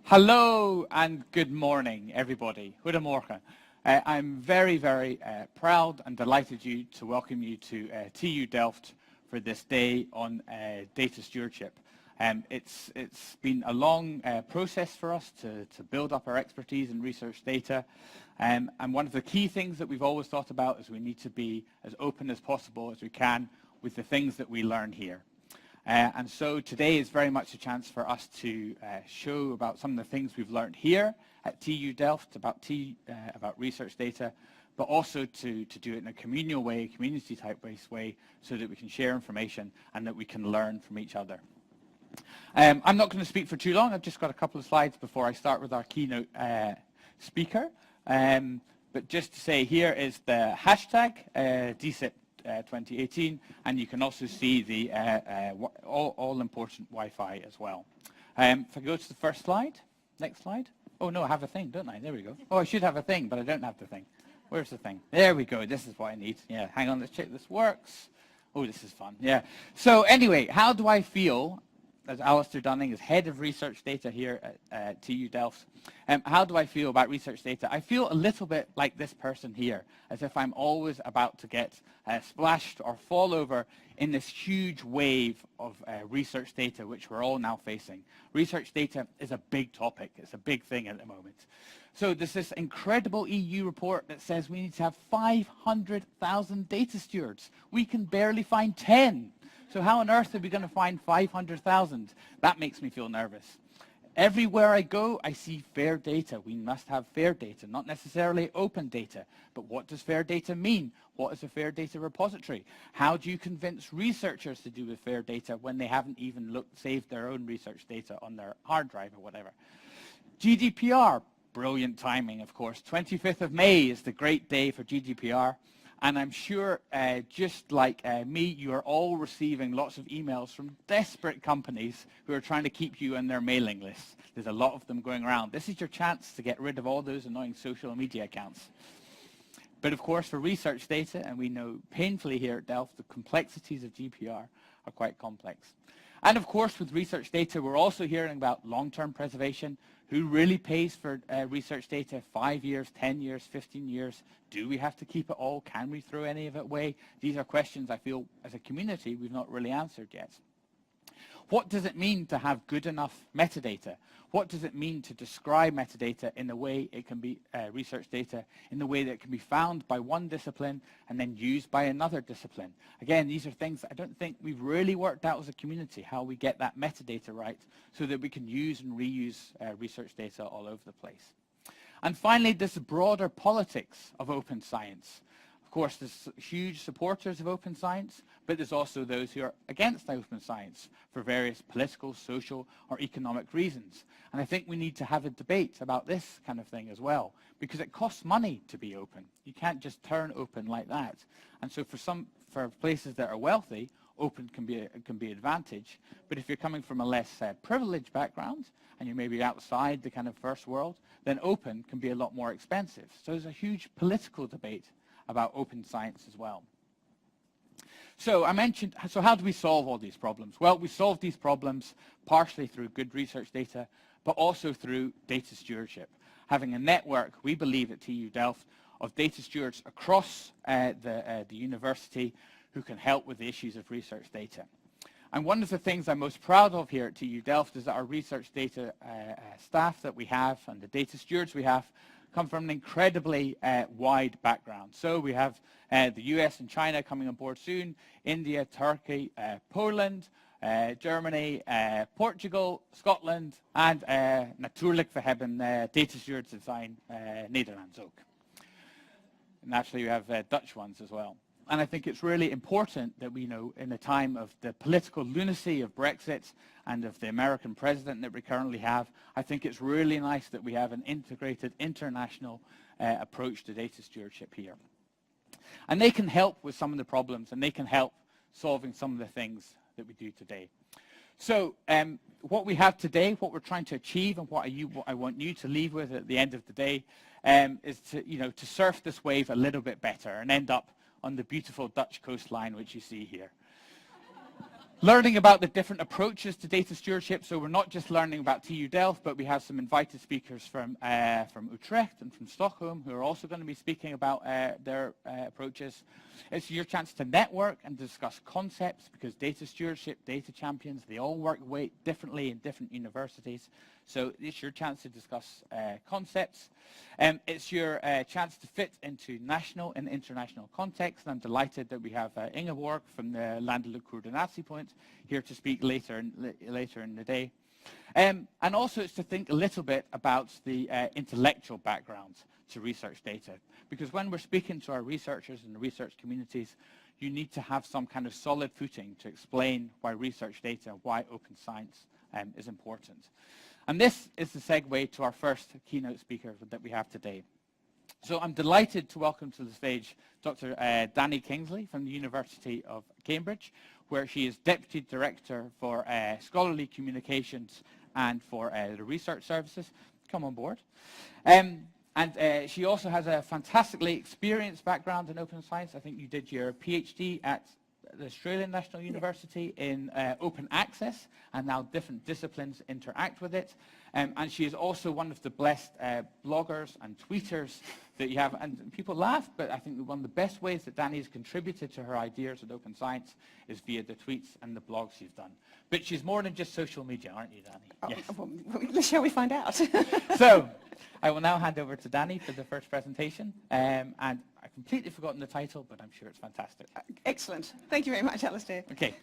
Hello and good morning, everybody. Goedemorgen. I'm very, very proud and delighted to welcome you to TU Delft for this day on data stewardship. It's been a long process for us to build up our expertise in research data. And one of the key things that we've always thought about is we need to be as open as possible as we can with the things that we learn here. And so today is very much a chance for us to show about some of the things we've learned here at TU Delft about research data, but also to do it in a communal way, community-type-based way, so that we can share information and that we can learn from each other. I'm not going to speak for too long. I've just got a couple of slides before I start with our keynote speaker. But just to say, here is the hashtag, DSIP 2018, and you can also see the all-important Wi-Fi as well. If I go to the first slide, next slide. Oh no, I have a thing, don't I? There we go. Oh, I should have a thing, but I don't have the thing. Where's the thing? There we go. This is what I need. Yeah, hang on, let's check this works. Oh, this is fun. Yeah. So anyway, how do I feel, as Alaistair Dunning is head of research data here at TU Delft, how do I feel about research data? I feel a little bit like this person here, as if I'm always about to get splashed or fall over in this huge wave of research data, which we're all now facing. Research data is a big topic. It's a big thing at the moment. So there's this incredible EU report that says we need to have 500,000 data stewards. We can barely find 10. So how on earth are we going to find 500,000? That makes me feel nervous. Everywhere I go, I see fair data. We must have fair data, not necessarily open data. But what does fair data mean? What is a fair data repository? How do you convince researchers to do with fair data when they haven't even saved their own research data on their hard drive or whatever? GDPR, brilliant timing, of course. 25th of May is the great day for GDPR. And I'm sure, just like me, you are all receiving lots of emails from desperate companies who are trying to keep you on their mailing lists. There's a lot of them going around. This is your chance to get rid of all those annoying social media accounts. But of course, for research data, and we know painfully here at Delft, the complexities of GDPR are quite complex. And of course, with research data, we're also hearing about long-term preservation. Who really pays for research data? 5 years, 10 years, 15 years? Do we have to keep it all? Can we throw any of it away? These are questions I feel as a community we've not really answered yet. What does it mean to have good enough metadata? What does it mean to describe metadata in the way it can be research data, in the way that it can be found by one discipline and then used by another discipline? Again, these are things I don't think we've really worked out as a community, how we get that metadata right so that we can use and reuse research data all over the place. And finally, there's the broader politics of open science. Of course, there's huge supporters of open science, but there's also those who are against open science for various political, social, or economic reasons. And I think we need to have a debate about this kind of thing as well, because it costs money to be open. You can't just turn open like that. And so for places that are wealthy, open can be an advantage. But if you're coming from a less privileged background, and you're maybe outside the kind of first world, then open can be a lot more expensive. So there's a huge political debate about open science as well. So how do we solve all these problems? Well, we solve these problems partially through good research data, but also through data stewardship. Having a network, we believe at TU Delft, of data stewards across the university who can help with the issues of research data. And one of the things I'm most proud of here at TU Delft is that our research data staff that we have and the data stewards we have come from an incredibly wide background. So we have the US and China coming on board soon, India, Turkey, Poland, Germany, Portugal, Scotland, and natuurlijk we hebben data stewards in Netherlands ook. Naturally, we have Dutch ones as well. And I think it's really important that we know in a time of the political lunacy of Brexit and of the American president that we currently have, I think it's really nice that we have an integrated international approach to data stewardship here. And they can help with some of the problems, and they can help solving some of the things that we do today. So what we have today, what we're trying to achieve, and what I want you to leave with at the end of the day is to surf this wave a little bit better and end up on the beautiful Dutch coastline which you see here. learning about the different approaches to data stewardship. So we're not just learning about TU Delft, but we have some invited speakers from Utrecht and from Stockholm who are also going to be speaking about their approaches. It's your chance to network and discuss concepts, because data stewardship, data champions, they all work differently in different universities. So it's your chance to discuss concepts. It's your chance to fit into national and international context. And I'm delighted that we have Ingeborg from the Landelijk Coördinatiepunt here to speak later in the day. And also it's to think a little bit about the intellectual background to research data. Because when we're speaking to our researchers and the research communities, you need to have some kind of solid footing to explain why research data, why open science is important. And this is the segue to our first keynote speaker that we have today. So I'm delighted to welcome to the stage Dr. Danny Kingsley from the University of Cambridge, where she is Deputy Director for Scholarly Communications and for the Research Services. Come on board. And she also has a fantastically experienced background in open science. I think you did your PhD at the Australian National University in open access, and now different disciplines interact with it. And she is also one of the blessed bloggers and tweeters that you have. And people laugh, but I think one of the best ways that Danny has contributed to her ideas with open science is via the tweets and the blogs she's done. But she's more than just social media, aren't you, Danny? Oh, Yes. well, shall we find out? So, I will now hand over to Danny for the first presentation. And I've completely forgotten the title, but I'm sure it's fantastic. Excellent. Thank you very much, Alaistair. Okay.